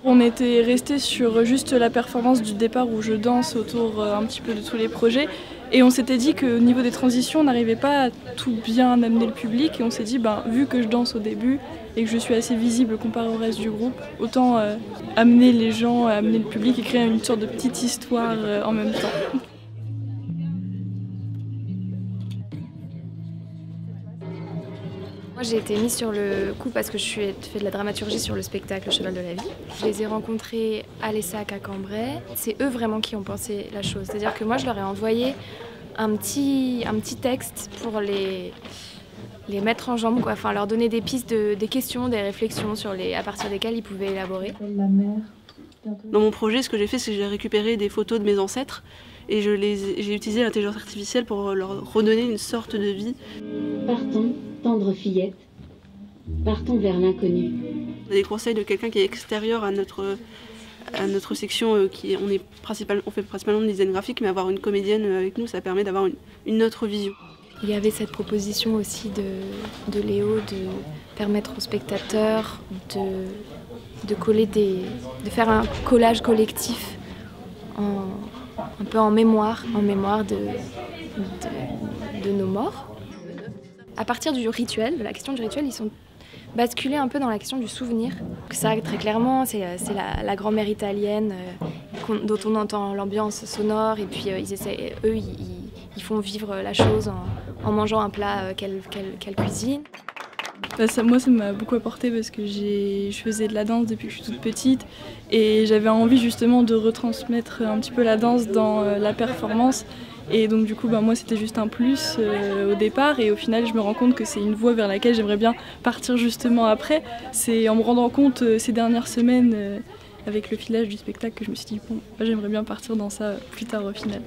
On était resté sur juste la performance du départ où je danse autour un petit peu de tous les projets et on s'était dit qu'au niveau des transitions on n'arrivait pas à tout bien amener le public et on s'est dit vu que je danse au début et que je suis assez visible comparé au reste du groupe, autant amener les gens, amener le public et créer une sorte de petite histoire en même temps. Moi j'ai été mise sur le coup parce que je fais de la dramaturgie sur le spectacle Cheval de la vie. Je les ai rencontrés à l'ESSAC à Cambrai. C'est eux vraiment qui ont pensé la chose. C'est-à-dire que moi je leur ai envoyé un petit texte pour les mettre en jambe, quoi. Enfin, leur donner des pistes, des questions, des réflexions à partir desquelles ils pouvaient élaborer. Dans mon projet, ce que j'ai fait, c'est que j'ai récupéré des photos de mes ancêtres et j'ai utilisé l'intelligence artificielle pour leur redonner une sorte de vie. Partons, tendre fillette, partons vers l'inconnu. Des conseils de quelqu'un qui est extérieur à notre section, on fait principalement de design graphique, mais avoir une comédienne avec nous, ça permet d'avoir une autre vision. Il y avait cette proposition aussi de Léo de permettre aux spectateurs de faire un collage collectif un peu en mémoire de nos morts. À partir du rituel, de la question du rituel, ils sont basculés un peu dans la question du souvenir. Ça, très clairement, c'est la grand-mère italienne dont on entend l'ambiance sonore et puis ils font vivre la chose en mangeant un plat qu'elle cuisine. Moi ça m'a beaucoup apporté parce que je faisais de la danse depuis que je suis toute petite et j'avais envie justement de retransmettre un petit peu la danse dans la performance et donc du coup moi c'était juste un plus au départ et au final je me rends compte que c'est une voie vers laquelle j'aimerais bien partir justement après. C'est en me rendant compte ces dernières semaines avec le filage du spectacle que je me suis dit j'aimerais bien partir dans ça plus tard au final.